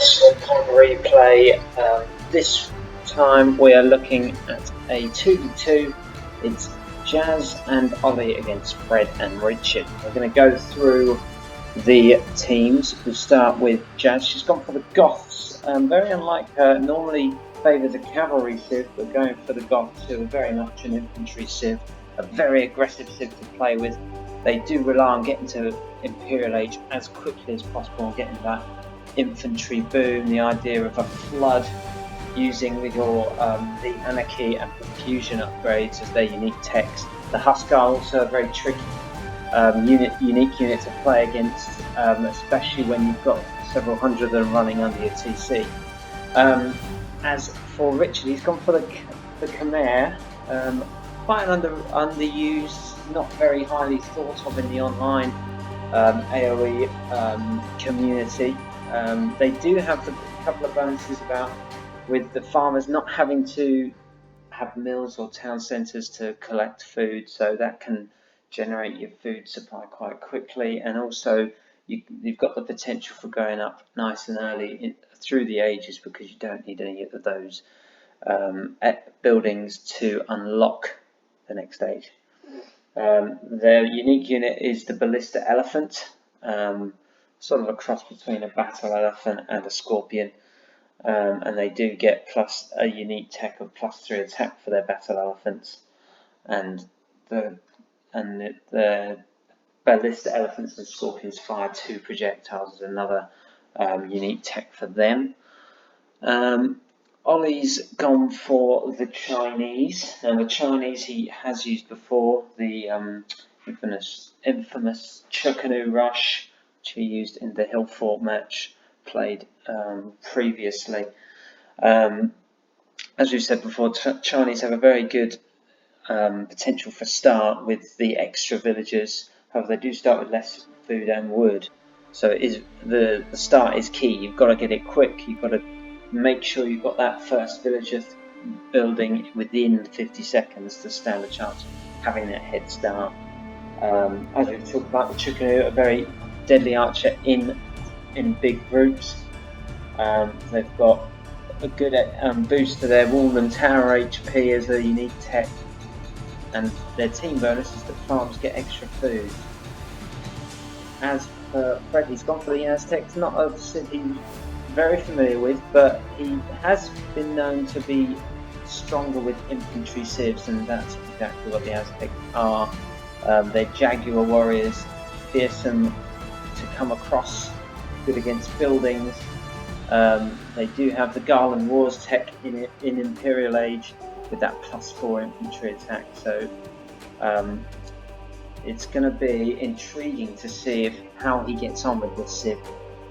players on replay. This time we are looking at a 2v2. It's Jazz and Ollie against Fred and Richard. We're going to go through the teams. We'll start with Jazz. She's gone for the Goths. Very unlike her, normally favours a cavalry civ, but going for the Goths, who are very much an infantry civ, a very aggressive civ to play with. They do rely on getting to Imperial Age as quickly as possible and getting that infantry boom, the idea of a flood using your the Anarchy and Confusion upgrades as their unique techs. The Husk are also a very tricky unique unit to play against, especially when you've got several hundred of them running under your TC. As for Richard, he's gone for the Khmer, quite an underused, not very highly thought of in the online AoE community. They do have a couple of bonuses about with the farmers not having to have mills or town centres to collect food, so that can generate your food supply quite quickly, and also you've got the potential for going up nice and early through the ages because you don't need any of those buildings to unlock the next stage. Their unique unit is the Ballista Elephant, sort of a cross between a battle elephant and a scorpion, and they do get plus a unique tech of +3 attack for their battle elephants, and the Ballista Elephants and Scorpions fire 2 projectiles is another unique tech for them. Ollie's gone for the Chinese. Now the Chinese he has used before, the infamous Chuckanoo Rush, which he used in the Hill Fort match played previously. As we've said before, Chinese have a very good potential for start with the extra villagers. However, they do start with less food and wood, so it is the start is key. You've got to get it quick. You've got to make sure you've got that first villager building within 50 seconds to stand a chance of having that head start. As we've talked about, the Chuckanoo, a very deadly archer in big groups. They've got a good boost to their wall and tower HP as a unique tech, and their team bonus is that farms get extra food. As for Fred, he's gone for the Aztecs, not a city he's very familiar with, but he has been known to be stronger with infantry civs, and that's exactly what the Aztecs are. They're Jaguar warriors, fearsome to come across, good against buildings. They do have the Garland Wars tech in Imperial Age with that +4 infantry attack, so it's going to be intriguing to see how he gets on with this civ,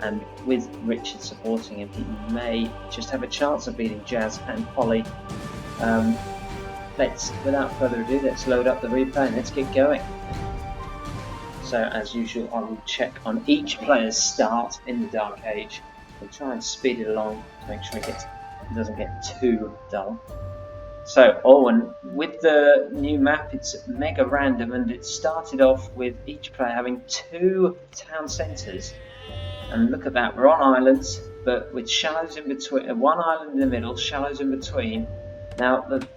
and with Richard supporting him, he may just have a chance of beating Jazz and Ollie. Without further ado, let's load up the replay and let's get going. So as usual, I will check on each player's start in the Dark Age. We'll try and speed it along to make sure it doesn't get too dull. So, and with the new map, it's MegaRandom, and it started off with each player having 2 town centres. And look at that, we're on islands, but with shallows in between, one island in the middle, shallows in between. Now, the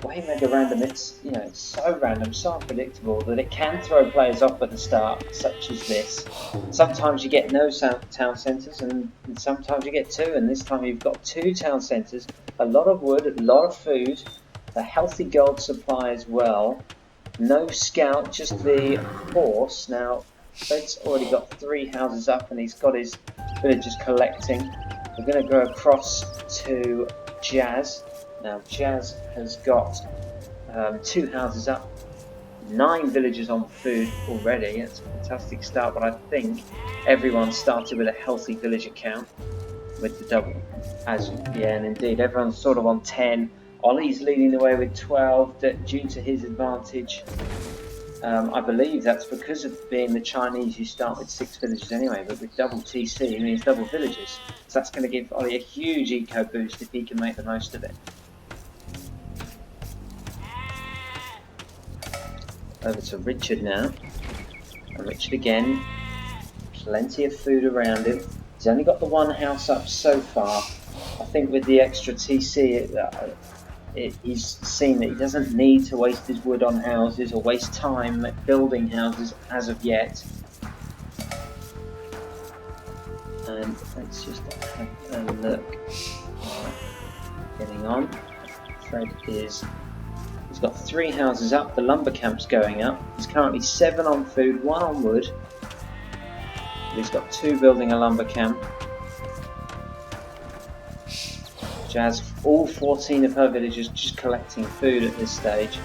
way MegaRandom, it's so random, so unpredictable that it can throw players off at the start, such as this. Sometimes you get no town centres, and sometimes you get 2, and this time you've got 2 town centres, a lot of wood, a lot of food, a healthy gold supply as well, no scout, just the horse. Now, Fred's already got 3 houses up, and he's got his villagers collecting. We're going to go across to Jazz. Now Jazz has got 2 houses up, 9 villagers on food already. It's a fantastic start, but I think everyone started with a healthy villager count with the double. And indeed everyone's sort of on 10. Ollie's leading the way with 12 due to his advantage. I believe that's because of being the Chinese, you start with 6 villagers anyway, but with double TC it means double villagers. So that's going to give Ollie a huge eco boost if he can make the most of it. Over to Richard now, and Richard again, plenty of food around him, He's only got the one house up so far. I think with the extra TC, he's seen that he doesn't need to waste his wood on houses or waste time building houses as of yet. And let's just have a look. Getting on. Fred he's got 3 houses up, the lumber camp's going up. He's currently 7 on food, 1 on wood. He's got 2 building a lumber camp. Jazz, all 14 of her villagers just collecting food at this stage.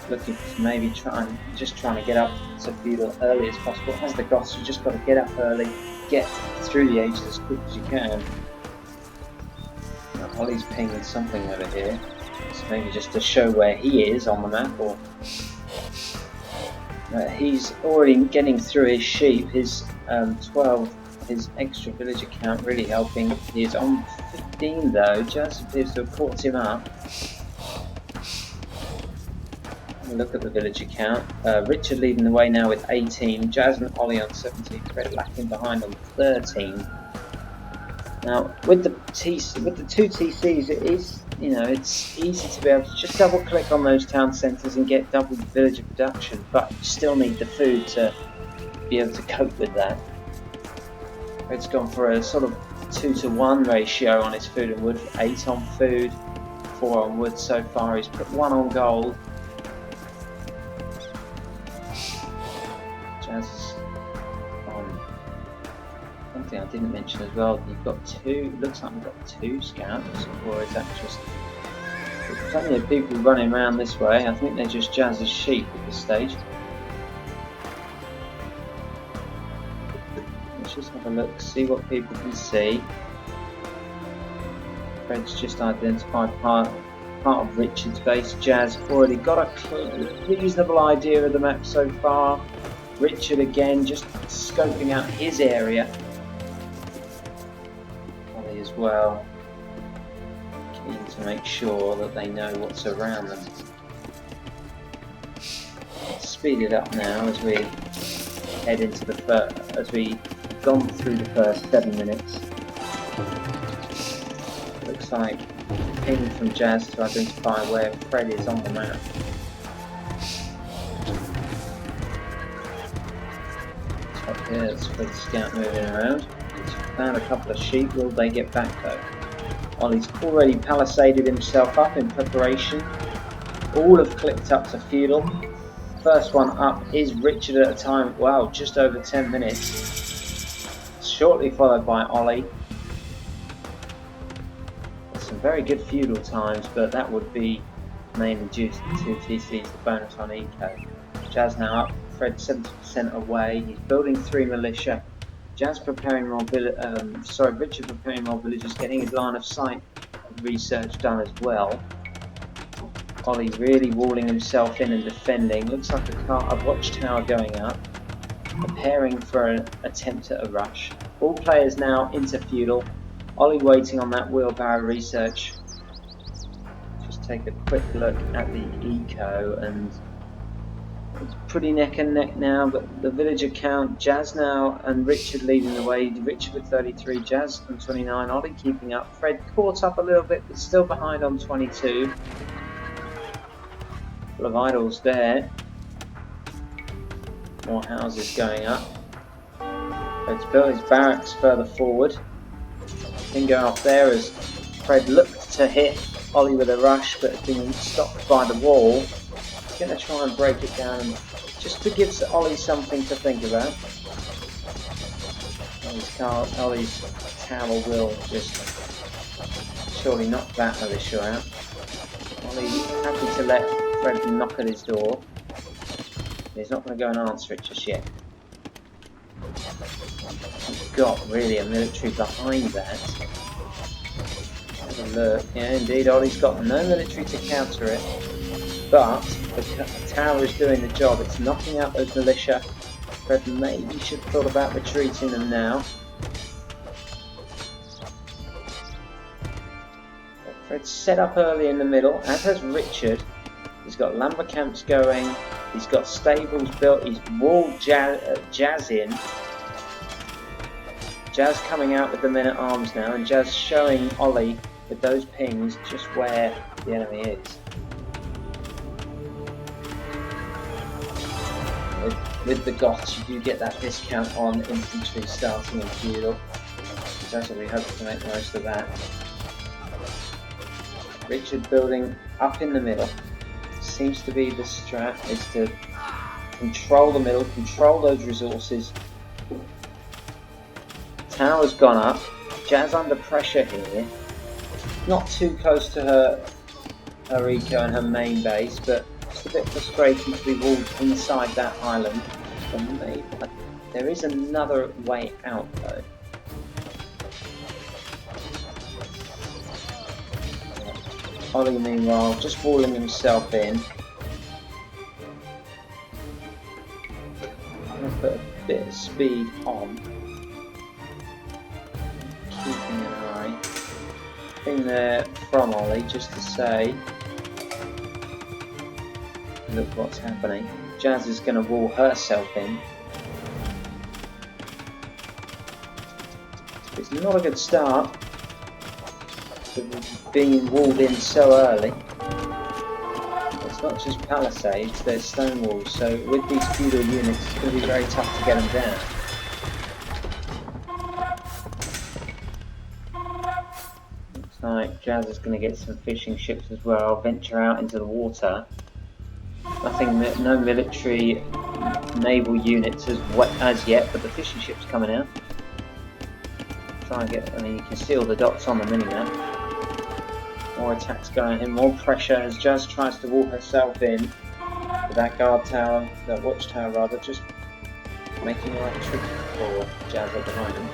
Looking to maybe trying to get up to feudal early as possible. As the Goths, you just got to get up early, get through the ages as quick as you can. Now, Ollie's pinging something over here. So maybe just to show where he is on the map, or he's already getting through his sheep. His 12, his extra villager count really helping. He's on 15 though. Just appears to have caught him up. Look at the villager count. Richard leading the way now with 18. Jazz and Ollie on 17. Fred lacking behind on 13. Now with the 2 TCs, it is, it's easy to be able to just double click on those town centres and get double villager production, but you still need the food to be able to cope with that. Fred's gone for a sort of 2-to-1 ratio on his food and wood. 8 on food, 4 on wood so far. He's put 1 on gold. Jazz is on. Something I didn't mention as well. You've got 2. Looks like we've got 2 scouts, or is that just? There's plenty of people running around this way. I think they're just Jazz's sheep at this stage. Let's just have a look, see what people can see. Fred's just identified part of Richard's base. Jazz already got a reasonable idea of the map so far. Richard again just scoping out his area. Ollie as well, keen to make sure that they know what's around them. Let's speed it up now as we head into the as we've gone through the first 7 minutes. Looks like ping from Jazz to identify where Fred is on the map. Yeah, it's Fred's scout moving around. He's found a couple of sheep. Will they get back though? Ollie's already palisaded himself up in preparation. All have clicked up to feudal. First one up is Richard at a time, wow, just over 10 minutes. Shortly followed by Ollie. Some very good feudal times, but that would be mainly due to the 2 TCs, the bonus on eco. Jazz now up. Fred 70% away. He's building 3 militia. Jazz preparing more Richard preparing more villagers, getting his line of sight research done as well. Ollie really walling himself in and defending. Looks like a watchtower going up. Preparing for an attempt at a rush. All players now into feudal. Ollie waiting on that wheelbarrow research. Just take a quick look at the eco, and it's pretty neck and neck now, but the villager count, Jazz now and Richard leading the way. Richard with 33, Jazz on 29, Ollie keeping up. Fred caught up a little bit, but still behind on 22. Full of idols there. More houses going up. Fred's built his barracks further forward. Didn't go up there as Fred looked to hit Ollie with a rush, but has been stopped by the wall. Going to try and break it down just to give Ollie something to think about. Ollie's tower will just surely knock that militia out. Ollie happy to let Fred knock at his door. He's not going to go and answer it just yet. He's got really a military behind that. Have a look. Yeah, indeed, Ollie's got no military to counter it. But the tower is doing the job. It's knocking out those militia. Fred maybe should have thought about retreating them now. Fred's set up early in the middle, as has Richard. He's got lumber camps going. He's got stables built. He's walled Jazz in. Jazz coming out with the men-at-arms now, and Jazz showing Ollie with those pings just where the enemy is. With the Goths, you do get that discount on infantry starting in feudal. Jazz will be hoping to make the most of that. Richard building up in the middle. Seems to be the strat, is to control the middle, control those resources. Tower's gone up. Jazz under pressure here. Not too close to her eco and her main base, but it's a bit frustrating to be walled inside that island. Maybe, there is another way out though. Ollie meanwhile just walling himself in. I'm going to put a bit of speed on. Keeping an eye. Thing there from Ollie just to say, look what's happening. Jazz is going to wall herself in. It's not a good start. Being walled in so early. It's not just palisades, there's stone walls, so with these feudal units it's going to be very tough to get them down. Looks like Jazz is going to get some fishing ships as well, venture out into the water. No military naval units as yet, but the fishing ships coming out. Try and get, I mean, you can see all the dots on the minimap. More attacks going in, more pressure as Jazz tries to wall herself in with that guard tower, that watchtower rather, just making life tricky for Jazz at the moment.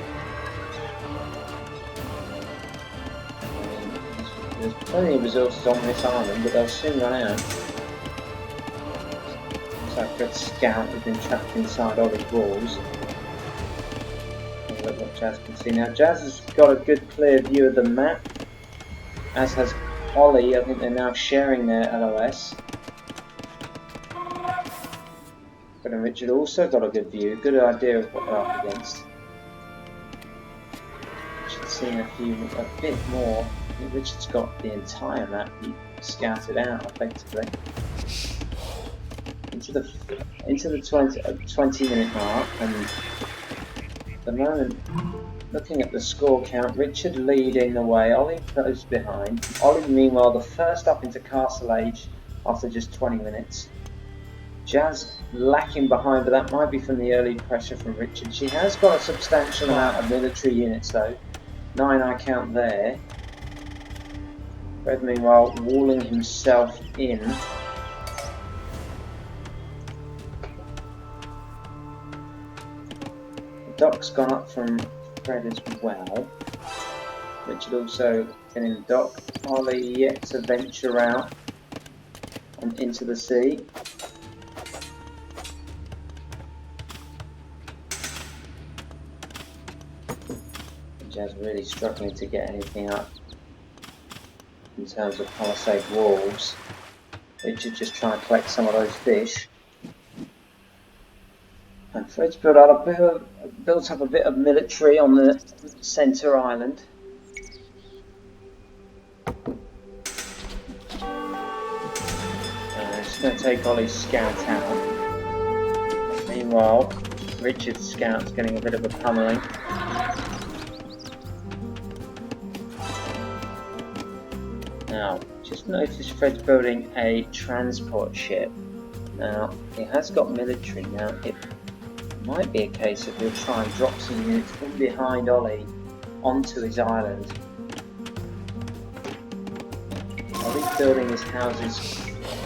I mean, there's plenty of resources on this island, but they'll soon run out. Looks like Fred's scout has been trapped inside Ollie's walls. Look what Jazz can see now. Jazz has got a good clear view of the map, as has Ollie. I think they're now sharing their LOS. But Richard also got a good view, good idea of what they're up against. Richard's seen a bit more. I think Richard's got the entire map scouted out effectively. Into the 20 minute mark, and at the moment, looking at the score count, Richard leading the way, Ollie close behind. Ollie meanwhile the first up into Castle Age after just 20 minutes. Jazz lacking behind, but that might be from the early pressure from Richard. She has got a substantial amount of military units though. 9 I count there. Fred meanwhile walling himself in. Doc's gone up from Fred as well. Richard also getting the dock. Ollie yet to venture out and into the sea. Jazz really struggling to get anything up in terms of palisade walls. Richard just trying to collect some of those fish. And Fred's built up a bit of military on the centre island. Just going to take Ollie's scout out. Meanwhile, Richard's scout's getting a bit of a pummeling. Now, just notice Fred's building a transport ship. Now, he has got military now. It might be a case of he'll try and drop some units in behind Ollie onto his island. Ollie's building his houses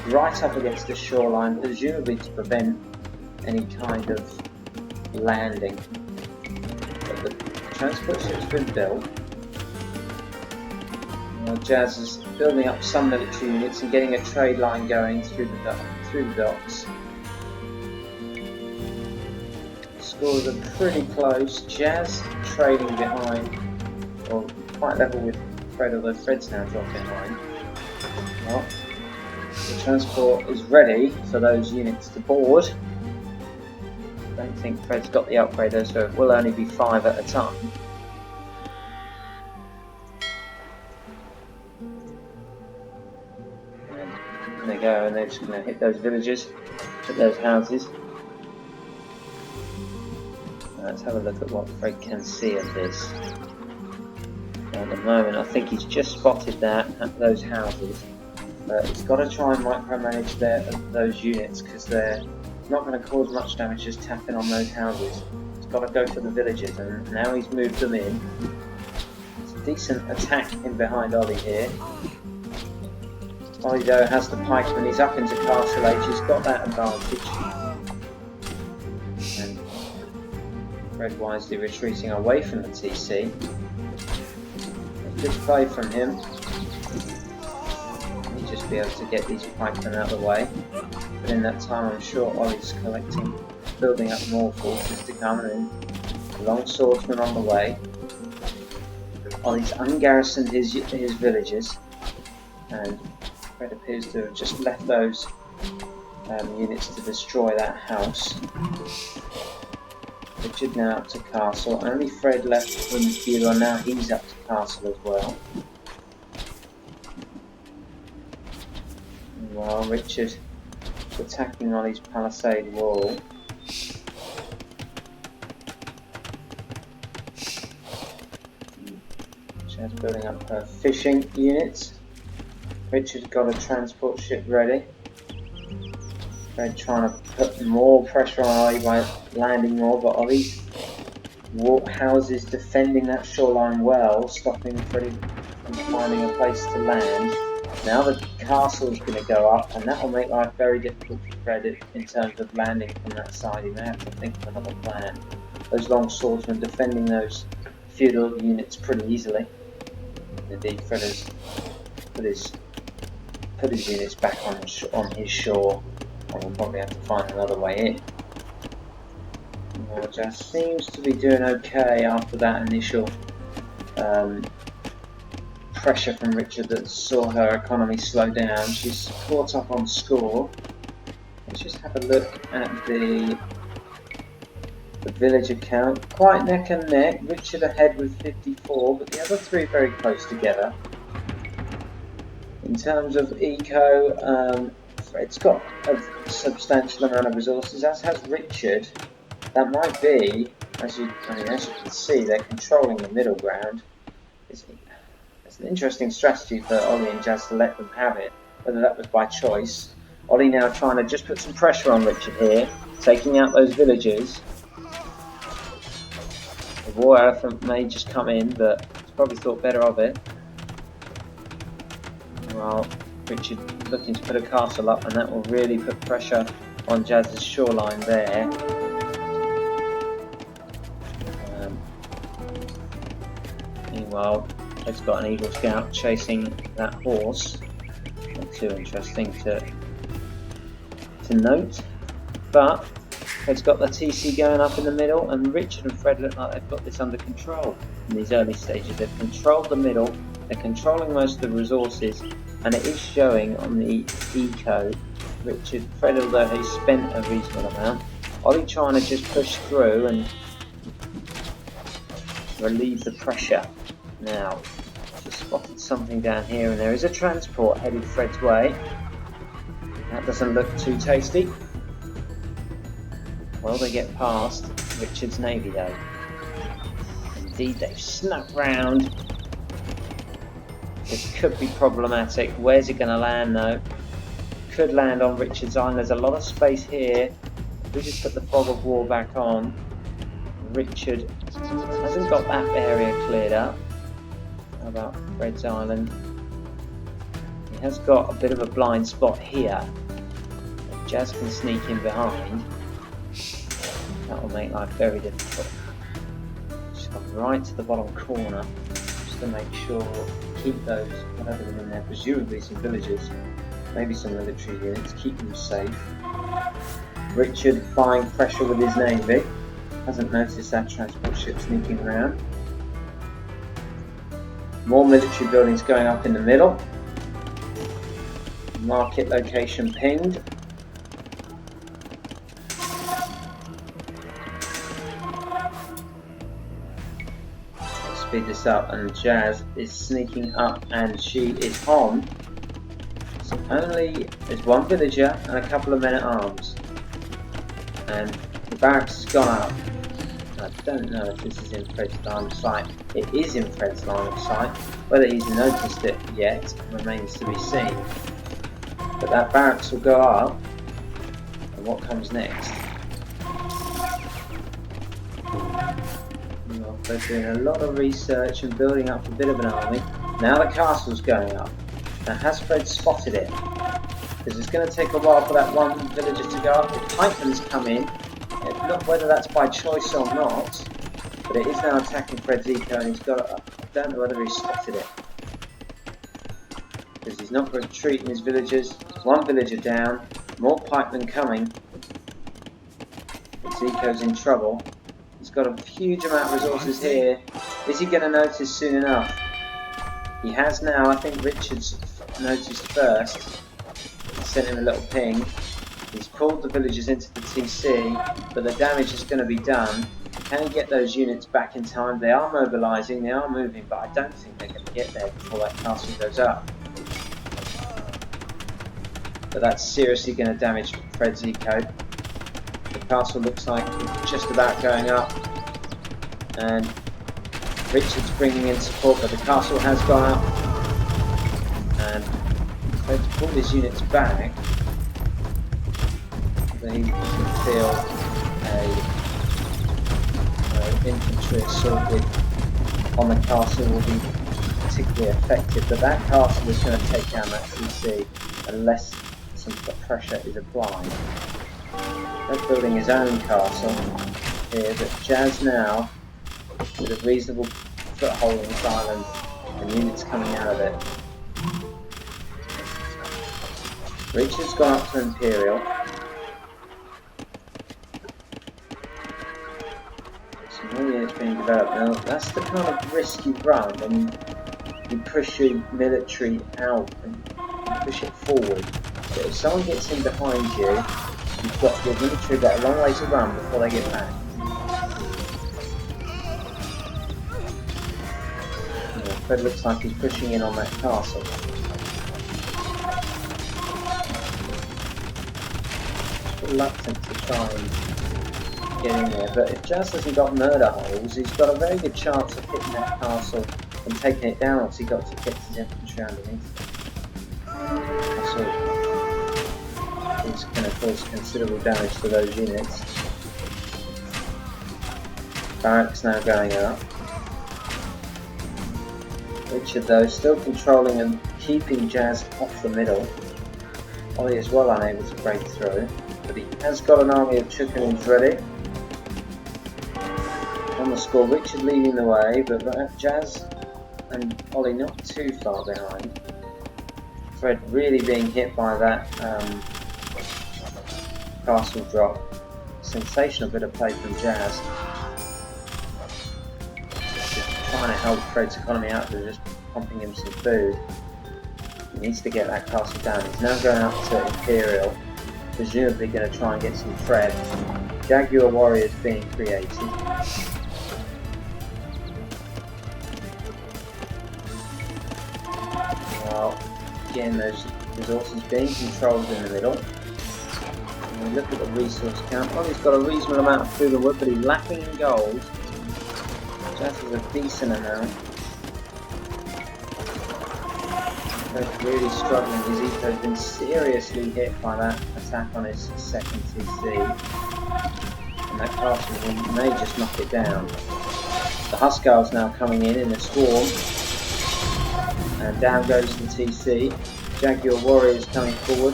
right up against the shoreline, presumably to prevent any kind of landing. But the transport ship's been built. Jazz is building up some military units and getting a trade line going through the docks. Scores are pretty close. Jazz trading behind, or quite level with Fred, although Fred's now dropped behind. Well, the transport is ready for those units to board. don't think Fred's got the upgrader, so it will only be 5 at a time. And there they go, and they're just going to hit those villages, hit those houses. Let's have a look at what Fred can see of this. At the moment, I think he's just spotted that at those houses. But he's got to try and micromanage those units, because they're not going to cause much damage just tapping on those houses. He's got to go for the villages, and now he's moved them in. It's a decent attack in behind Ollie here. Ollie though has the pikeman, he's up into Castle Age, he's got that advantage. And Fred wisely retreating away from the TC. Good play from him. He'll just be able to get these pikemen out of the way. But in that time, I'm sure Ollie's building up more forces to come, and a long swordsman on the way. Ollie's ungarrisoned his villages, and Fred appears to have just left those units to destroy that house. Richard now up to castle. Only Fred left in view, and now he's up to castle as well. While Richard is attacking on his palisade wall. She's building up her fishing units. Richard's got a transport ship ready. Fred trying to put more pressure on Ollie by landing more, but Ollie's houses defending that shoreline well, stopping Fred from finding a place to land. Now the castle's going to go up, and that will make life very difficult for Fred in terms of landing from that side. He may have to think of another plan. Those long swordsmen defending those feudal units pretty easily. Indeed, Fred has put his units back on his shore. And we'll probably have to find another way in. Jazz seems to be doing okay after that initial pressure from Richard that saw her economy slow down. She's caught up on score. Let's just have a look at the villager count. Quite neck and neck. Richard ahead with 54, but the other three very close together. In terms of eco, Fred's got a substantial amount of resources, as has Richard. That might be, as you can see, they're controlling the middle ground. It's an interesting strategy for Ollie and Jazz to let them have it, whether that was by choice. Ollie now trying to just put some pressure on Richard here, taking out those villagers. The war elephant may just come in, but he's probably thought better of it. Well, Richard looking to put a castle up, and that will really put pressure on Jazz's shoreline there. Meanwhile, Fred's got an Eagle Scout chasing that horse. Not too interesting to note, but Fred's got the TC going up in the middle, and Richard and Fred look like they've got this under control in these early stages. They've controlled the middle, they're controlling most of the resources, and it is showing on the eco. Fred, although he spent a reasonable amount, Ollie trying to just push through and relieve the pressure. Now, just spotted something down here, and there is a transport headed Fred's way. That doesn't look too tasty. Well, they get past Richard's navy though. Indeed, they've snuck round. This could be problematic. Where's it going to land though? Could land on Richard's Island. There's a lot of space here. If we just put the fog of war back on, Richard hasn't got that area cleared up. How about Fred's Island? He has got a bit of a blind spot here. If Jazz can sneak in behind, that will make life very difficult. Just come right to the bottom corner, just to make sure, keep those, whatever them in there, presumably some villagers, maybe some military units, keep them safe. Richard applying pressure with his navy, hasn't noticed that transport ship sneaking around. More military buildings going up in the middle. Market location pinged. speed this up, and Jazz is sneaking up, and she is on. So there's one villager and a couple of men at arms, and the barracks has gone up. I don't know if this is in Fred's line of sight. It is in Fred's line of sight. Whether he's noticed it yet remains to be seen. But that barracks will go up, and what comes next? Well, they're doing a lot of research and building up a bit of an army. Now the castle's going up. Now has Fred spotted it? Because it's going to take a while for that one villager to go up. The pikemen's come in. Not whether that's by choice or not, but it is now attacking Fred's eco, and he's got it up. I don't know whether he's spotted it. Because he's not retreating his villagers. One villager down, more pikemen coming. His eco's in trouble. He's got a huge amount of resources here. Is he going to notice soon enough? He has now. I think Richard's noticed first. He sent him a little ping. He's pulled the villagers into the TC, but the damage is going to be done. Can he get those units back in time? They are mobilising, they are moving, but I don't think they're going to get there before that castle goes up. But that's seriously going to damage Fred's eco. The castle looks like it's just about going up, and Richard's bringing in support, but the castle has gone up, and Fred's pulled his units back. He can feel infantry assaulted on the castle will be particularly effective, but that castle is going to take down that CC unless some pressure is applied. They're building his own castle here, but Jazz now with a reasonable foothold on this island and units coming out of it. Richard's gone up to Imperial. It's being developed. Now that's the kind of risk you run when you push your military out and push it forward. But if someone gets in behind you, you've got your military got a long way to run before they get back. Fred looks like he's pushing in on that castle. Just reluctant to try and get in there, but if Jazz hasn't got murder holes, he's got a very good chance of hitting that castle and taking it down once he got to get his infantry underneath. So it's going to cause considerable damage to those units. Barracks now going up. Richard though still controlling and keeping Jazz off the middle. Ollie is well unable to break through, but he has got an army of chickens ready. On the score, Richard leading the way, but Jazz and Ollie not too far behind. Fred really being hit by that castle drop. Sensational bit of play from Jazz. Just trying to help Fred's economy out by just pumping him some food. He needs to get that castle down. He's now going up to Imperial, presumably going to try and get some Fred. Jaguar warriors being created. Again, those resources being controlled in the middle. And we look at the resource count. Well, he's got a reasonable amount of food and wood, but he's lacking in gold. Jazz is a decent amount. Fred's really struggling. His eco has been seriously hit by that attack on his second TC. And that castle may just knock it down. The Huskars now coming in a swarm. And down goes the TC. Jaguar warriors coming forward.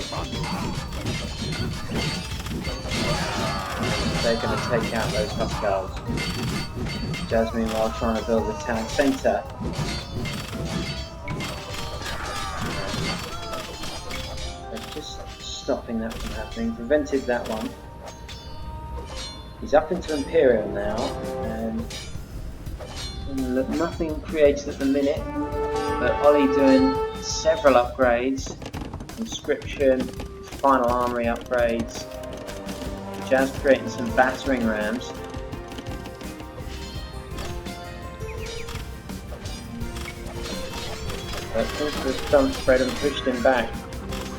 They're going to take out those Huskars. Jazz meanwhile trying to build the town centre. They're just stopping that from happening. Prevented that one. He's up into Imperial now. And nothing created at the minute. But Ollie doing several upgrades, conscription, final armory upgrades, Jazz creating some battering rams. But since the stunt spread and pushed him back,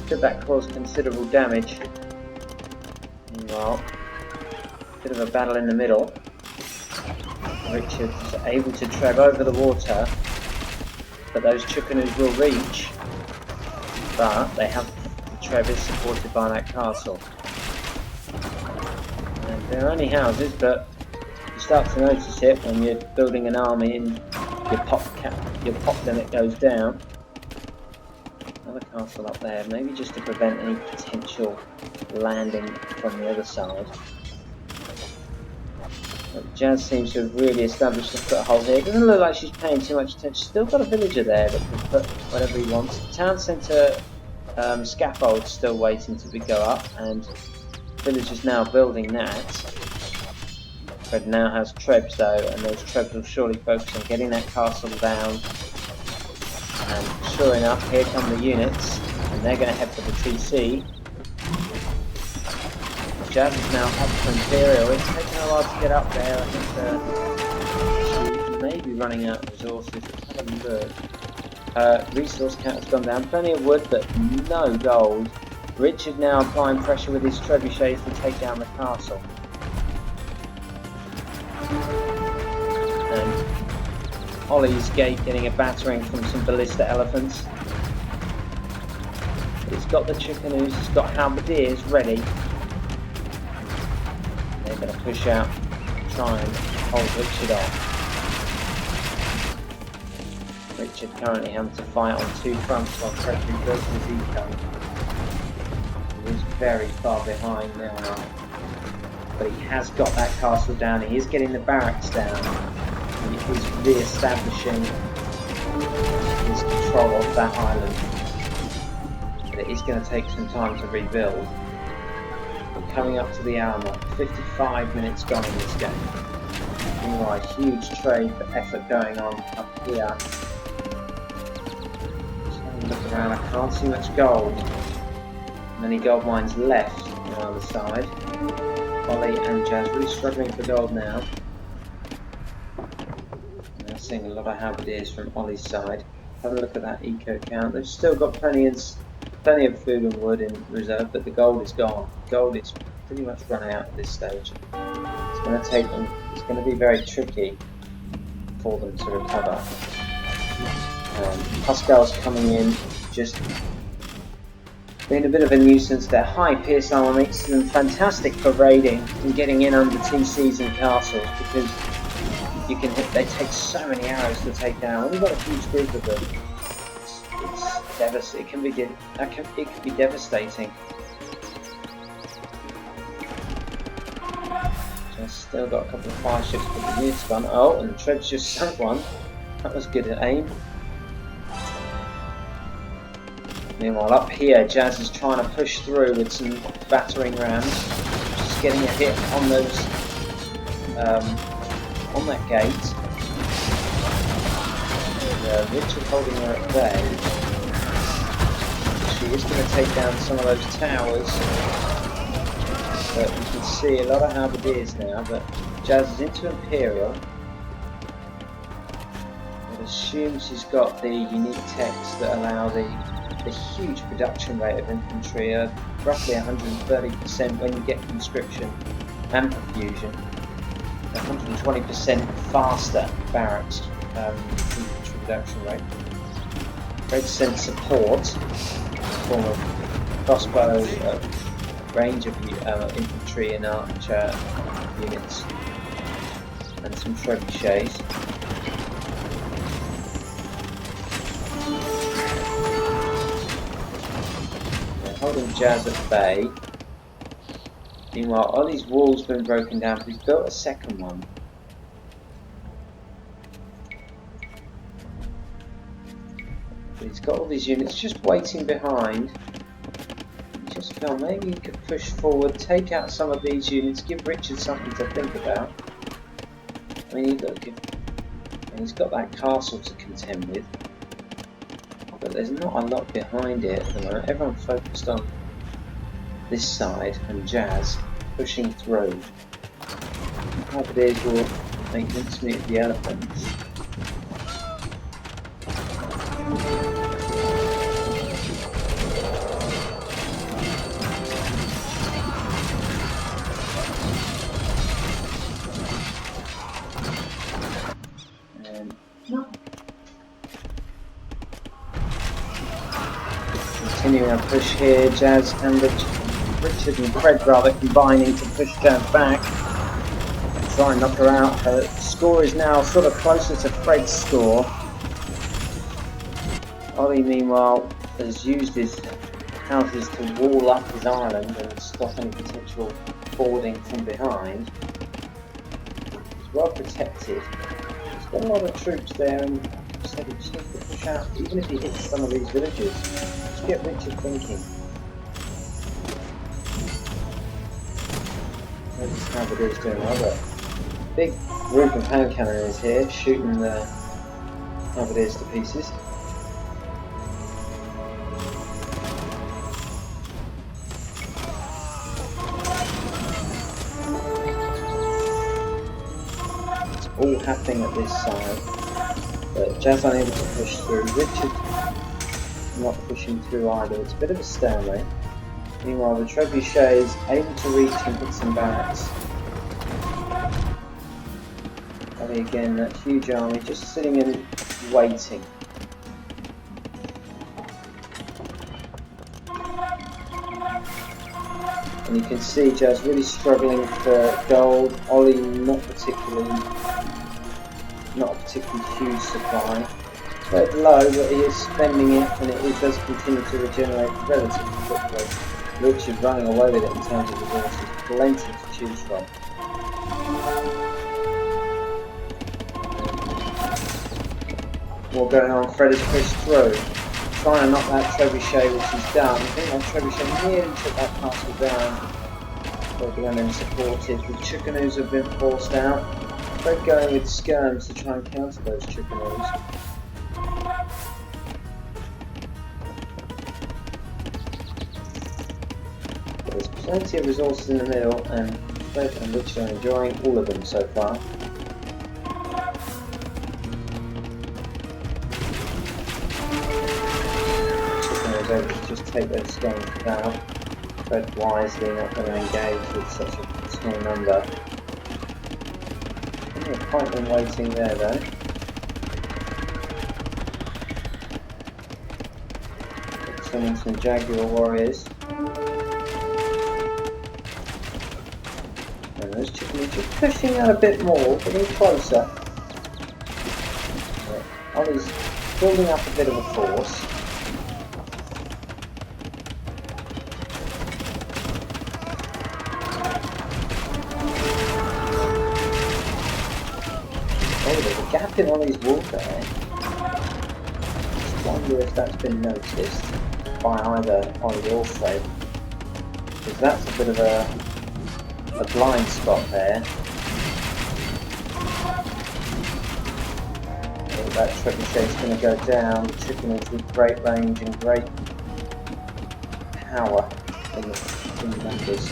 could that cause considerable damage? Meanwhile, bit of a battle in the middle. Richard is able to tread over the water, but those Chickanees will reach. But they have the Trev is supported by that castle. And they're only houses, but you start to notice it when you're building an army and your pop limit goes down. Another castle up there, maybe just to prevent any potential landing from the other side. But Jazz seems to have really established a foothold here. It doesn't look like she's paying too much attention. Still got a villager there that can put whatever he wants. The town centre scaffold's still waiting to go up, and villagers now building that. Fred now has trebs though, and those trebs will surely focus on getting that castle down. And sure enough, here come the units, and they're going to head for the TC. Jazz is now up for Imperial. It's taking a while to get up there. I think she may be running out of resources. Let's have a look. Resource count has gone down. Plenty of wood, but no gold. Richard now applying pressure with his trebuchets to take down the castle. And Ollie's gate getting a battering from some ballista elephants. But he's got the Chickanees, he's got halberdiers ready. They're going to push out, try and hold Richard off. Richard currently having to fight on two fronts while Fred rebuilds his eco. He's very far behind now. But he has got that castle down, he is getting the barracks down. He is re-establishing his control of that island. But it is going to take some time to rebuild. We're coming up to the hour mark, 55 minutes gone in this game. Meanwhile, huge trade effort going on up here. Just having a look around, I can't see much gold. Many gold mines left on the other side. Ollie and Jazz really struggling for gold now. Now seeing a lot of halberdiers from Ollie's side. Have a look at that eco count. They've still got plenty of food and wood in reserve, but the gold is gone. Gold is pretty much run out at this stage. It's going to take them. It's going to be very tricky for them to recover. Pascal's coming in, just being a bit of a nuisance. Their high pierce armor makes them fantastic for raiding and getting in under TCs and castles, because you can hit. They take so many arrows to take down. When you've got a huge group of them, it's devastating. It can be devastating. Just still got a couple of fire ships with the near spun. Oh, and Treb's just sunk one. That was good at aim. Meanwhile, up here, Jazz is trying to push through with some battering rams. Just getting a hit on those, on that gate. And, Richard holding her at bay. She is going to take down some of those towers. But you can see a lot of halberdiers now. But Jazz is into Imperial. It assumes he's got the unique techs that allow the huge production rate of infantry, roughly 130% when you get conscription and perfusion, 120% faster barracks infantry production rate. Great sense support in the form of crossbow, range of infantry and archer units, and some trebuchets. Holding Jazz at bay. Meanwhile, Ollie's wall's been broken down, but he's built a second one. But he's got all these units just waiting behind. He just felt maybe he could push forward, take out some of these units, give Richard something to think about. I mean, he's got that castle to contend with. But there's not a lot behind it at the moment. Everyone's focused on this side, and Jazz pushing through. Halberdiers will make mincemeat of the elephants. continuing a push here. Jazz and Richard and Fred rather combining to push Jazz back. Try and knock her out. Her score is now sort of closer to Fred's score. Ollie, meanwhile, has used his houses to wall up his island and stop any potential boarding from behind. He's well protected. He's got a lot of troops there, and like I said, he just needs to push out, even if he hits some of these villages. Just get Richard thinking. Notice how it is doing well. Big group of hand cannons here, shooting the Halberdiers to pieces. It's all happening at this side, but Jazz unable to push through. Richard not pushing through either. It's a bit of a stalemate. Meanwhile, the trebuchet is able to reach and hit some barracks. Again, that huge army just sitting and waiting. And you can see Jazz really struggling for gold. Ollie not a particularly huge supply. Quite low, but he is spending it, and it does continue to regenerate relatively quickly. Richard running away with it in terms of resources. Plenty to choose from. More going on. Fred has pushed through, trying to knock that trebuchet, which he's done. I think that trebuchet nearly took that castle down. They're being supported. The Chickanees have been forced out. Fred going with skirms to try and counter those Chickanees. But there's plenty of resources in the middle, and Fred and Richard are enjoying all of them so far. Able to just take those stones down. Fred wisely not going to engage with such a small number. A fighting waiting there though. Sending some Jaguar warriors. And those chickens are just pushing out a bit more, getting closer. Ollie's building up a bit of a force. Gap in Ollie's wall there. Just wonder if that's been noticed by either Ollie or Fred, because that's a bit of a blind spot there. That trebuchet's going to go down. Chickanees with great range and great power in the numbers.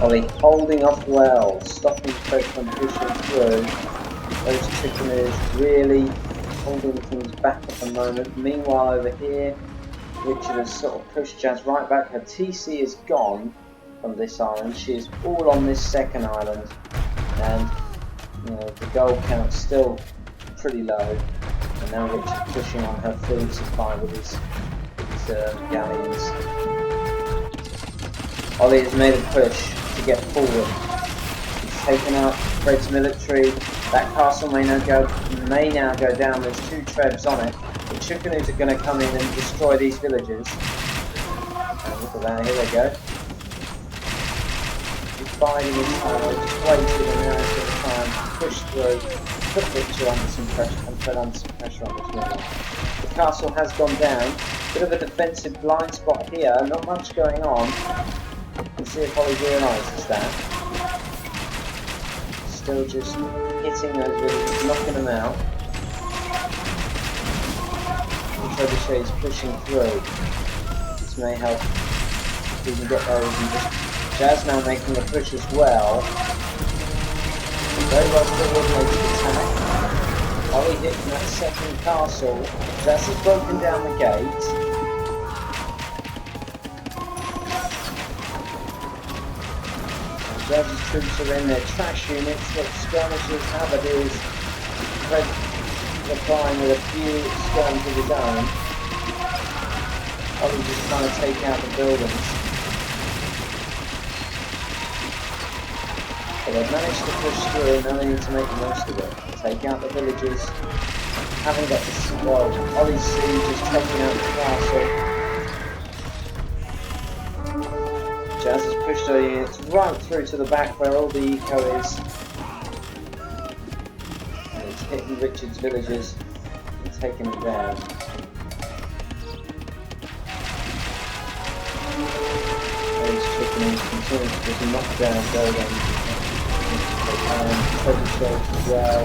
Ollie holding off well, stopping Fred from pushing through. Those Chickanees really holding things back at the moment. Meanwhile over here, Richard has sort of pushed Jazz right back. Her TC is gone from this island. She is all on this second island. And you know, the gold count's still pretty low. And now Richard pushing on her food supply with his galleons. Ollie has made a push to get forward. He's taken out Fred's military. That castle may now go down. There's 2 trebs on it. The Chickanees are going to come in and destroy these villages. And look at that, here they go. He's biding his time, just waiting, and now he's going to try and push through, put Richard under some pressure, and put under some pressure on this one. The castle has gone down. Bit of a defensive blind spot here, not much going on. Let's see if Ollie realises that. Still just hitting those villages, knocking them out. The trebuchet is pushing through. This may help if we can get those, and just Jazz now making a push as well. Very well coordinated attack. Ollie hitting that second castle. Jazz has broken down the gate. Jazz's troops are in their trash units, got skirmishers, halberdiers, Fred replying with a few skirms of his own. Ollie's just trying to take out the buildings. But they've managed to push through, and now they need to make the most of it. Take out the villages. Haven't got the well, Ollie's siege is taking out the castle. Jazz has pushed her units right through to the back where all the eco is. And it's hitting Richard's villages and taking them down. These chickens continue to just knock down buildings. Treasure shells as well,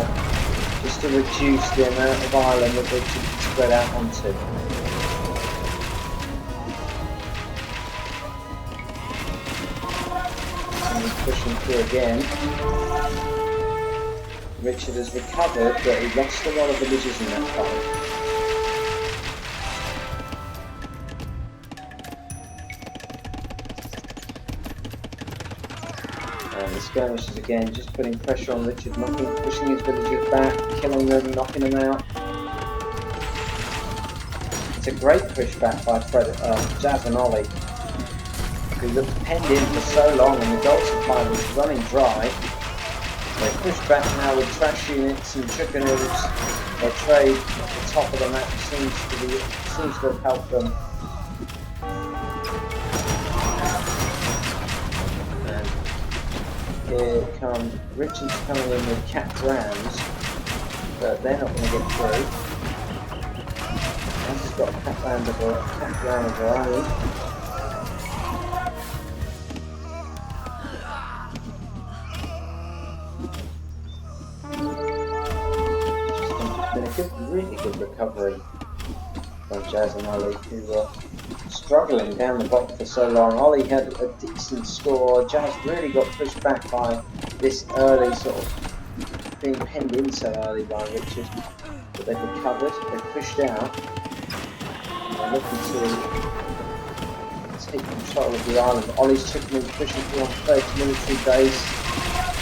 just to reduce the amount of island that Richard can spread out onto. Pushing through again. Richard has recovered, but he lost a lot of villages in that fight. And the skirmishers again, just putting pressure on Richard, pushing his villagers back, killing them, knocking them out. It's a great pushback by Jazz and Ollie, who looked penned in for so long and the gold supply was running dry. They pushed back now with trash units and chickenoos. Their trade at the top of the map seems to have helped them. And here come Richard's coming in with capped rams, but they're not going to get through. This has got a capped ram of her own. Really good recovery from Jazz and Ollie, who were struggling down the bottom for so long. Ollie had a decent score. Jazz really got pushed back by this early sort of being penned in so early by Richard, but they've recovered, they've pushed out, and they're looking to take control of the island. Ollie's chicken is pushing through on 30 military base.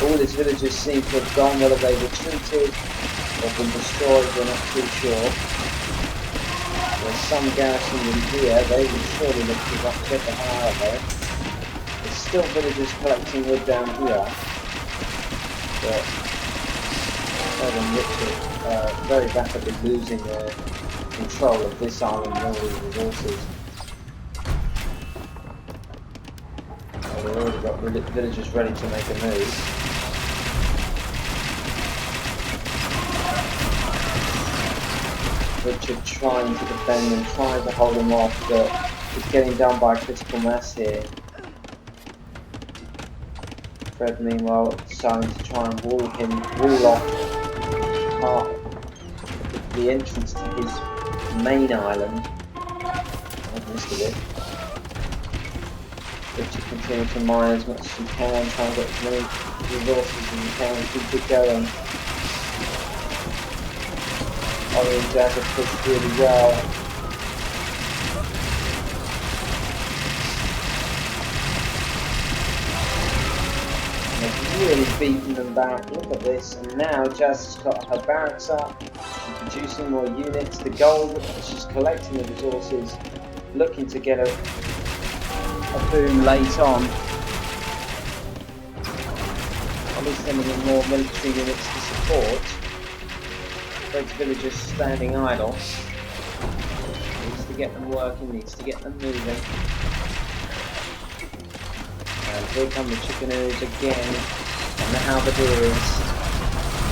All his villagers seem to have gone, whether they retreated or been destroyed, we're not too sure. There's some garrison in here, they will surely look to get the hell out of there. There's still villagers collecting wood down here, but Fred and Richard are very rapidly losing their control of this island and all these resources. We've already got villagers ready to make a move. Richard trying to defend and trying to hold him off, but he's getting done by a critical mass here. Fred meanwhile starting to try and wall off the entrance to his main island. I've missed a bit. Richard continues to mine as much as he can, try and get as many resources as he can and keep it going. Ollie and Jazz have pushed really well. And they've really beaten them back. Look at this. And now Jazz has got her barracks up. She's producing more units. The gold, she's collecting the resources, looking to get a boom late on. Ollie's sending in more military units to support. Fred's villagers standing idle. Needs to get them working, needs to get them moving. And here come the chickenoos again, and the halberdiers.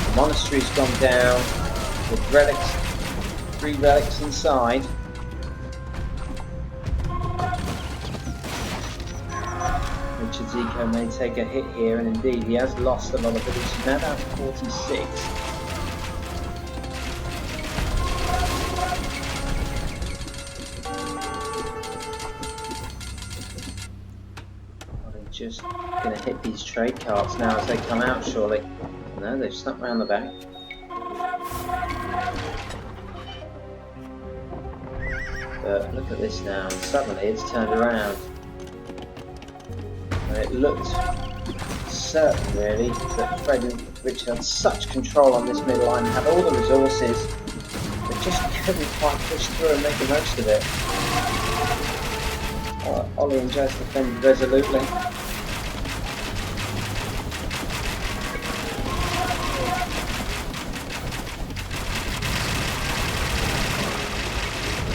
The monastery's gone down, with relics, 3 relics inside. Richard's eco may take a hit here, and indeed he has lost a lot of villages. He's now down to 46. Just going to hit these trade carts now as they come out, surely. No, they've snuck round the back. But look at this now, and suddenly it's turned around. And it looked certain really that Fred and Richard had such control on this middle line, had all the resources, but just couldn't quite push through and make the most of it. Ollie and Jazz defended resolutely.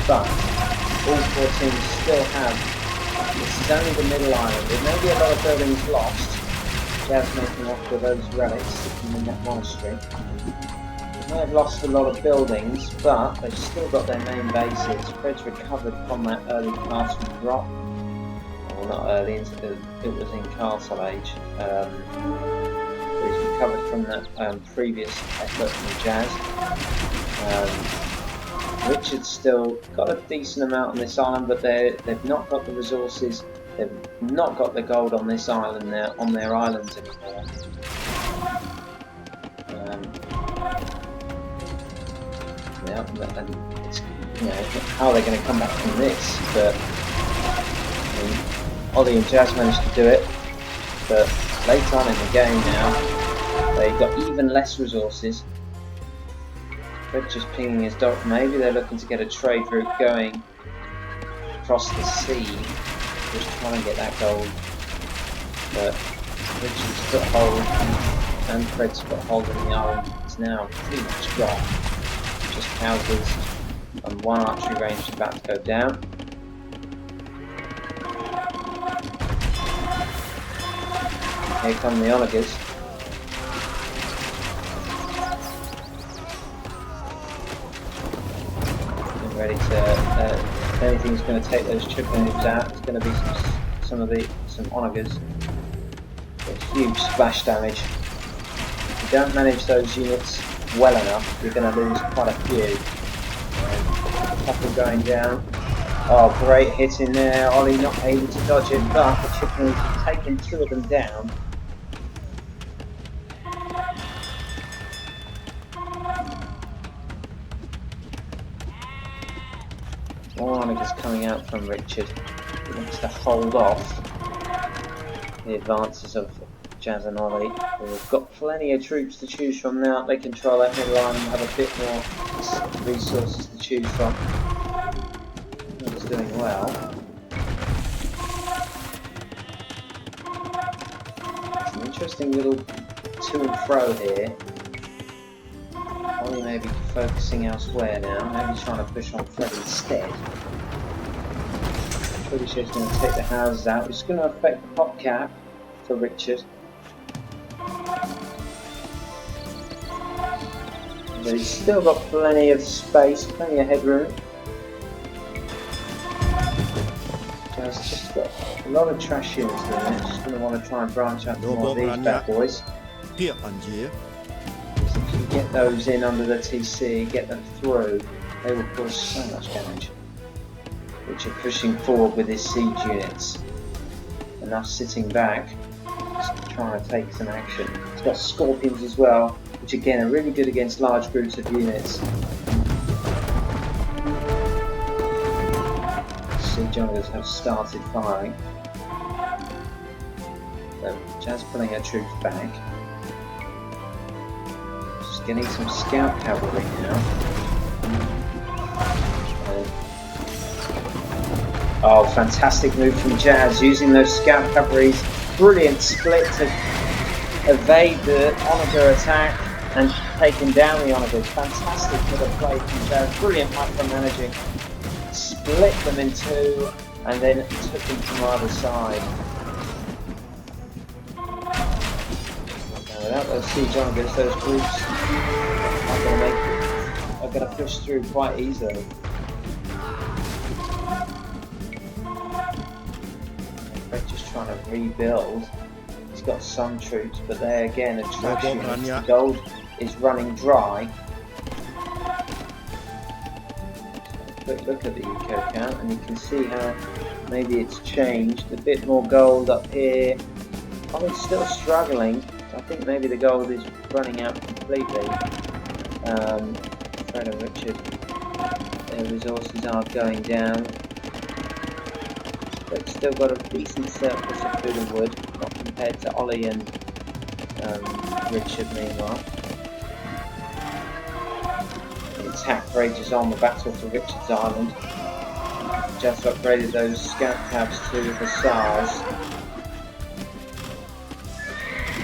But all four teams still have, this is only the middle island, there may be a lot of buildings lost. Jazz making off with those relics sitting in that monastery. They may have lost a lot of buildings, but they've still got their main bases. Fred's recovered from that early castle drop. Well, not early, it was in Castle Age. But he's recovered from that previous effort from Jazz. Richard's still got a decent amount on this island, but they've not got the resources. They've not got the gold on this island there, on their islands anymore. Yeah, and it's, how they're going to come back from this, but Ollie and Jazz managed to do it, but later on in the game now, they've got even less resources. Fred just pinging his dock, maybe they're looking to get a trade route going across the sea, just trying to get that gold, but Richard's foothold and Fred's foothold in the island is now pretty much gone. Just houses and one archery range is about to go down. Here come the onagers. Getting ready to, if anything's going to take those chickens out, it's going to be some onagers. It's huge splash damage. If you don't manage those units well enough, you're going to lose quite a few. A couple going down. Oh, great hit in there. Ollie not able to dodge it, but the chickens have taken two of them down. More onagers coming out from Richard. He wants to hold off the advances of Jazz and Ollie, who have got plenty of troops to choose from now. They control that middle line and have a bit more resources to choose from. He's doing well. It's an interesting little to and fro here. Ollie may be focusing elsewhere now, maybe trying to push on Fred instead. Pretty sure he's going to take the houses out, which is going to affect the pop cap for Richard. But he's still got plenty of space, plenty of headroom. He's just got a lot of trash units in there. Just going to want to try and branch out to more of these bad boys. Because if you get those in under the TC, get them through, they will cause so much damage. Richard pushing forward with his siege units. Enough sitting back, just trying to take some action. He's got scorpions as well, which again are really good against large groups of units. Siege onagers have started firing. So Jazz pulling her troops back. Just getting some scout cavalry now. Oh, fantastic move from Jazz, using those scout cavalries. Brilliant split to evade the onager attack and taking down the onagers. Fantastic little play from Jazz. Brilliant micromanaging. Split them in two and then took them from either side. Now, without those siege onagers, those groups are going to push through quite easily. Just trying to rebuild. He's got some troops, but they again are trash units. The gold is running dry. Quick look at the eco count, and you can see how maybe it's changed. A bit more gold up here. Oh, he's still struggling. I think maybe the gold is running out completely. Fred and Richard, their resources are going down. But still got a decent surplus of food and wood, not compared to Ollie and Richard, meanwhile. The attack rages on the battle for Richard's Island. Just upgraded those scout cabs to Hussars.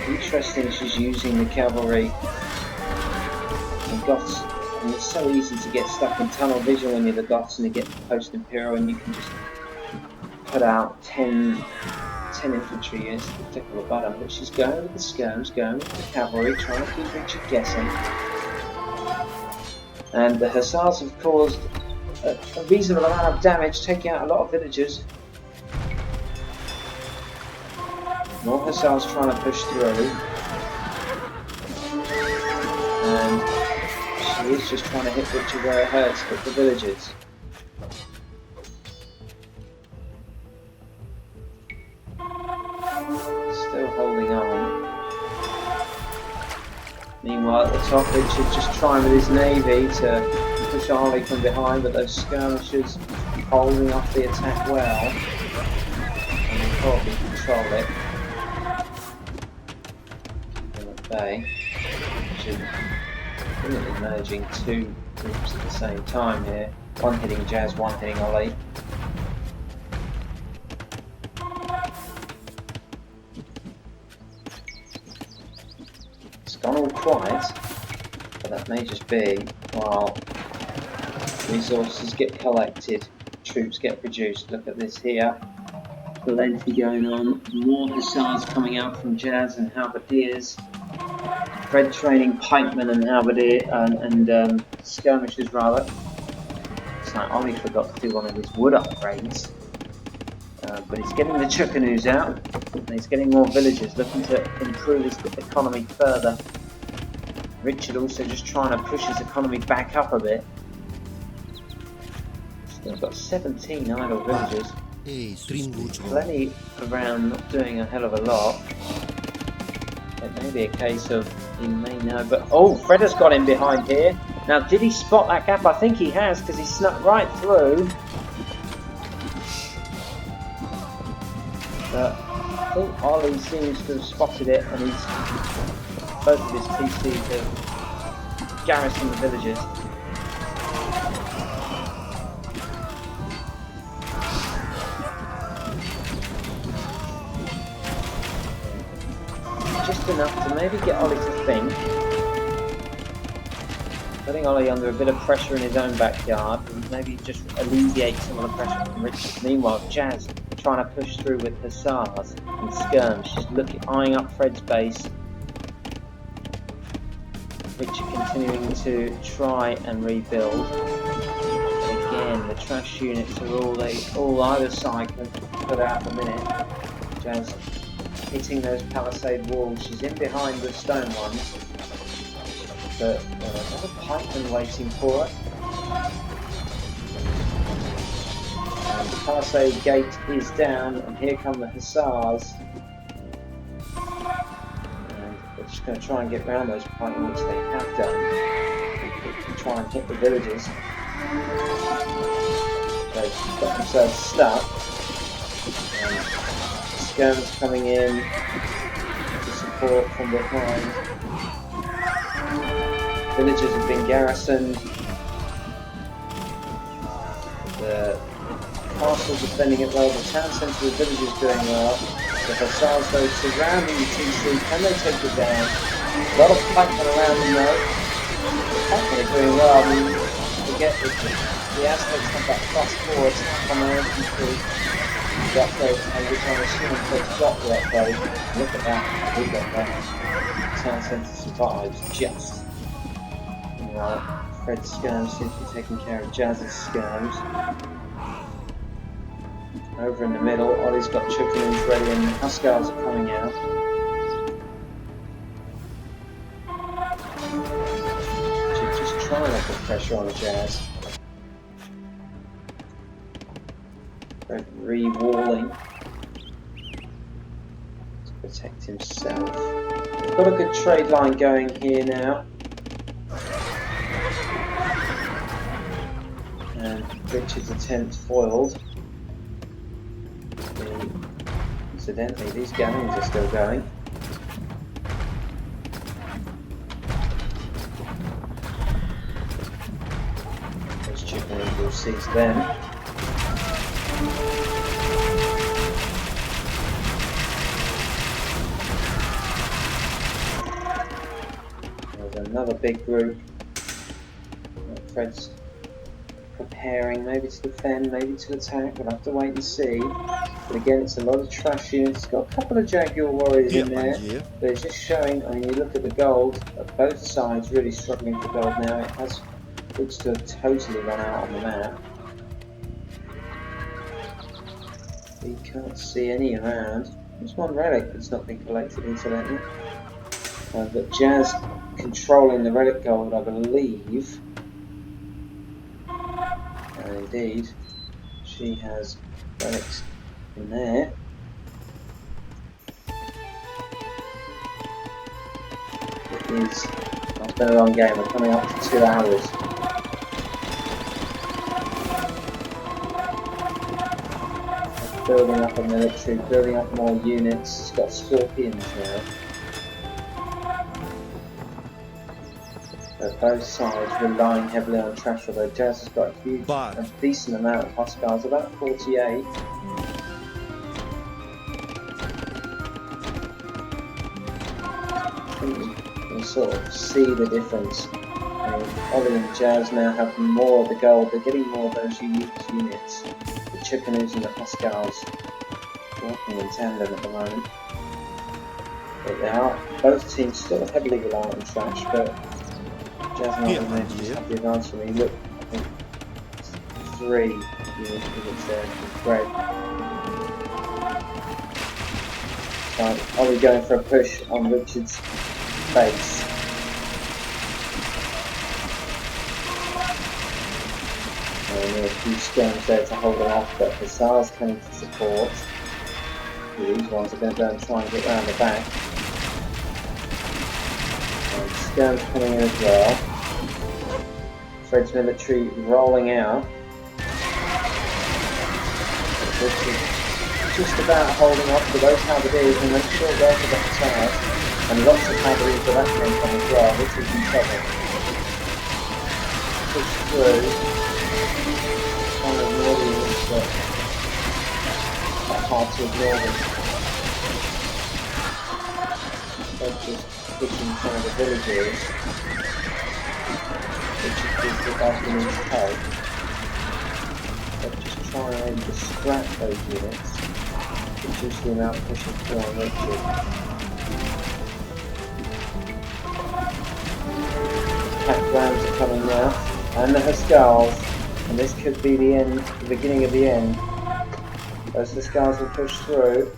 Interesting, she's using the cavalry and Goths. And it's so easy to get stuck in tunnel vision when you're the Goths and you get post-imperial and you can just put out 10 infantry units to tickle the bottom. But she's going with the skirms, going with the cavalry, trying to keep Richard guessing. And the Hussars have caused a reasonable amount of damage, taking out a lot of villagers. More Hussars trying to push through. And she is just trying to hit Richard where it hurts, hit the villagers. Still holding on. Meanwhile, at the top, Richard just trying with his navy to push Ollie from behind, but those skirmishers holding off the attack well. And they probably control it. Bay. Really merging two groups at the same time here. One hitting Jazz, one hitting Ollie. It's gone all quiet, but that may just be while resources get collected, troops get produced. Look at this here. Plenty going on. More Hussars coming out from Jazz and Halberdiers. Fred training pikemen and halberdier and skirmishers rather. It's like Ollie forgot to do one of his wood upgrades. But he's getting the Chucanoos out. And he's getting more villagers, looking to improve his economy further. Richard also just trying to push his economy back up a bit. Still got 17 idle villagers. Plenty around, not doing a hell of a lot. It may be a case of he may know, but oh, Fred has got him behind here. Now, did he spot that gap? I think he has, because he snuck right through. But I think Ollie seems to have spotted it, and both of his TCs have garrisoned the villagers. Just enough to maybe get Ollie to think. Putting Ollie under a bit of pressure in his own backyard, and maybe just alleviate some of the pressure from Richard. Meanwhile, Jazz trying to push through with Hussars and skirms. She's eyeing up Fred's base. Richard continuing to try and rebuild. Again, the trash units are all either side can put out at the minute. Jazz hitting those palisade walls. She's in behind the stone ones, but another pikeman waiting for her. And the palisade gate is down, and here come the Hussars. And they're just going to try and get round those pikemen, which they have done, to try and hit the villagers. They've got themselves stuck. Skirms coming in to support from behind. Villagers have been garrisoned. The castle's defending it well. The town centre of the village is doing well. The Hussars, though, surrounding the TC. Can they take it down? A lot of pikemen around them, though. The pikemen are doing well. I mean, forget the Aztecs have that +4 attack on their infantry. The upgrade, which I'm assuming Fred's got the upgrade. Look at that, we got that. Town centre survives just. Right, Fred's skirms seems to be taking care of Jazz's skirms. Over in the middle, Ollie's got Chucanoos ready and the Hussars are coming out. Just trying to put pressure on the Jazz. Fred re-walling to protect himself. We've got a good trade line going here now. And Richard's attempt foiled. Incidentally, these gallons are still going. And we'll seize them. There's another big group. Fred's preparing, maybe to defend, maybe to attack. We'll have to wait and see. But again, it's a lot of trash units. It's got a couple of Jaguar warriors in there, but it's just showing. I mean, you look at the gold. Both sides really struggling for gold now. It looks to have totally run out on the map. You can't see any around. There's one relic that's not been collected, incidentally. But Jazz controlling the relic gold, I believe. And indeed, she has relics in there. It is. It's been a long game. We're coming up to 2 hours. Building up a military, building up more units. It's got scorpions now. So both sides relying heavily on trash, although Jazz has got a decent amount of Huskars, about 48. You can sort of see the difference. Ollie and Jazz now have more of the gold. They're getting more of those unique units. The Chickanees and the Huskars working in tandem at the moment. But they are, both teams still heavily reliant on trash, but Jazz and Ollie have the advantage for me. Look, I think 3 units there from Fred. So Ollie going for a push on Richard's base. There are a few skirms there to hold them off, but Hussars coming to support. These ones are going to go and try and get round the back. And skirms coming in as well. Fred's military rolling out. Just about holding off to those halberdiers and then short go for the Hussars. And lots of cavalry for that came from as well, which is in trouble. Push through. Kind of really is hard to ignore them. They're just pushing some of the villagers, which is the afternoon's help. They're just trying to maybe distract those units, reduce the amount pushing through on Richard. Attack rams are coming now, and the Huskars, and this could be the end, the beginning of the end. Those Huskars will push through.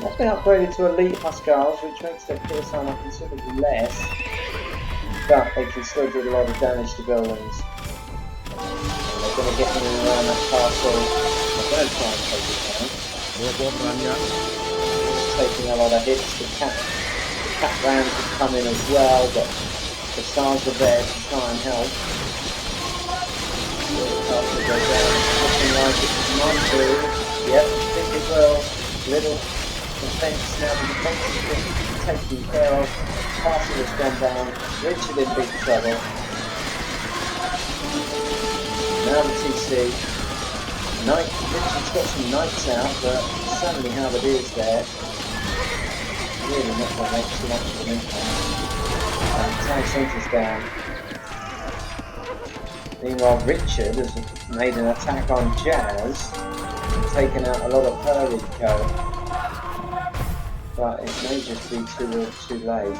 Not been upgraded to elite Huskars, which makes their kill time considerably less, but they can still do a lot of damage to buildings. And they're going to get in and around that castle. They're going to try and take it down. It's taking a lot of hits. The cat rams have come in as well, but the stars are there to try and help. The castle goes down, it's looking like it might do. Yep, I think it will. Little defence now, the defence has been taken care of. The castle has gone down. Richard in big trouble. Now the TC. Richard's got some knights out, but so many halberdiers there. Really not going to make too much of an impact. And the town centre's down. Meanwhile, Richard has made an attack on Jazz and taken out a lot of her Rico. But it may just be too late.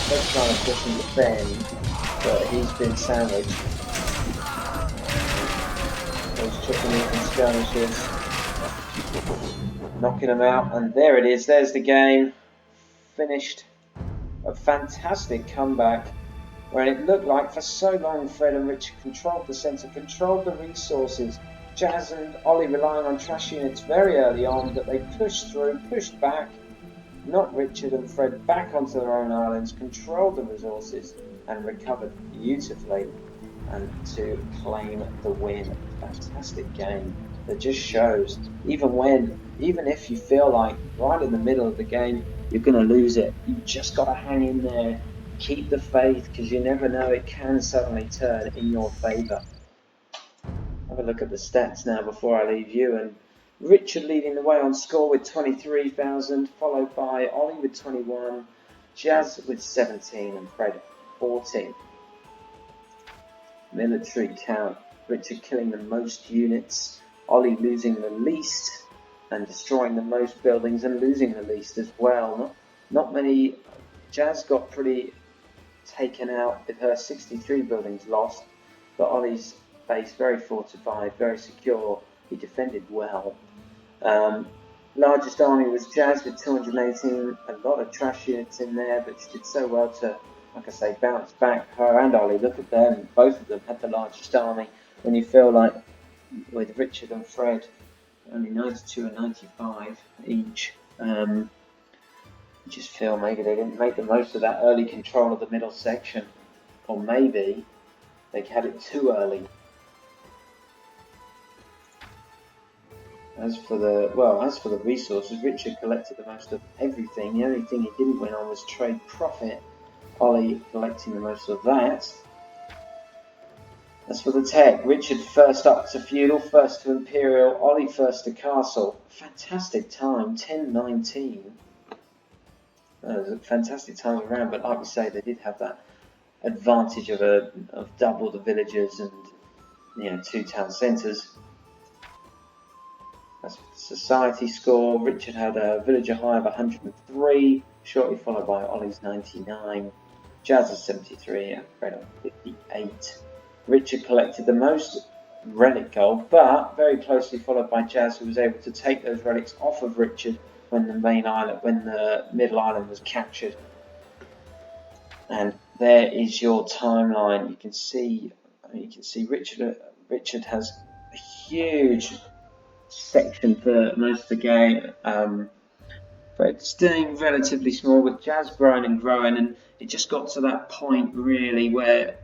They're trying to push and defend, but he's been sandwiched. Those chicken eating skirmishes knocking them out, and there it is. There's the game finished. A fantastic comeback where it looked like for so long Fred and Richard controlled the centre, controlled the resources. Jazz and Ollie relying on trash units very early on, but they pushed through, pushed back, knocked Richard and Fred back onto their own islands, controlled the resources and recovered beautifully, and to claim the win. Fantastic game that just shows, even if you feel like right in the middle of the game you're going to lose it. You just got to hang in there, keep the faith, because you never know, it can suddenly turn in your favour. Have a look at the stats now before I leave you. And Richard leading the way on score with 23,000, followed by Ollie with 21, Jazz with 17, and Fred 14. Military count. Richard killing the most units, Ollie losing the least, and destroying the most buildings and losing the least as well. Not many. Jazz got pretty taken out with her 63 buildings lost, but Ollie's base very fortified, very secure. He defended well. Largest army was Jazz with 218, a lot of trash units in there, but she did so well to, like I say, bounce back. Her and Ollie, look at them, both of them had the largest army. When you feel like with Richard and Fred, only 92 and 95 each, you just feel maybe they didn't make the most of that early control of the middle section, or maybe they had it too early. As for the resources, Richard collected the most of everything. The only thing he didn't win on was trade profit. Ollie collecting the most of that. As for the tech, Richard first up to feudal, first to imperial, Ollie first to castle. Fantastic time, 10-19. Fantastic times around, but like we say, they did have that advantage of double the villagers and 2 town centres. That's the society score. Richard had a villager high of 103, shortly followed by Ollie's 99, Jazz's 73, and Fred on 58. Richard collected the most relic gold, but very closely followed by Jazz, who was able to take those relics off of Richard when the middle island was captured. And there is your timeline. You can see Richard has a huge section for most of the game. Fred's staying relatively small, with Jazz growing and growing, and it just got to that point really where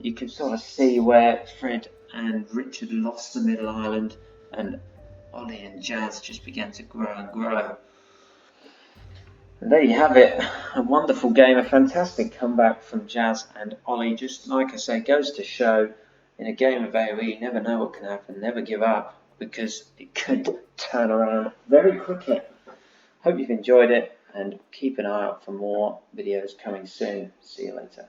you can sort of see where Fred and Richard lost the middle island, and Ollie and Jazz just began to grow and grow. And there you have it, a wonderful game, a fantastic comeback from Jazz and Ollie. Just like I say, goes to show in a game of AoE, you never know what can happen, never give up, because it could turn around very quickly. Hope you've enjoyed it, and keep an eye out for more videos coming soon. See you later.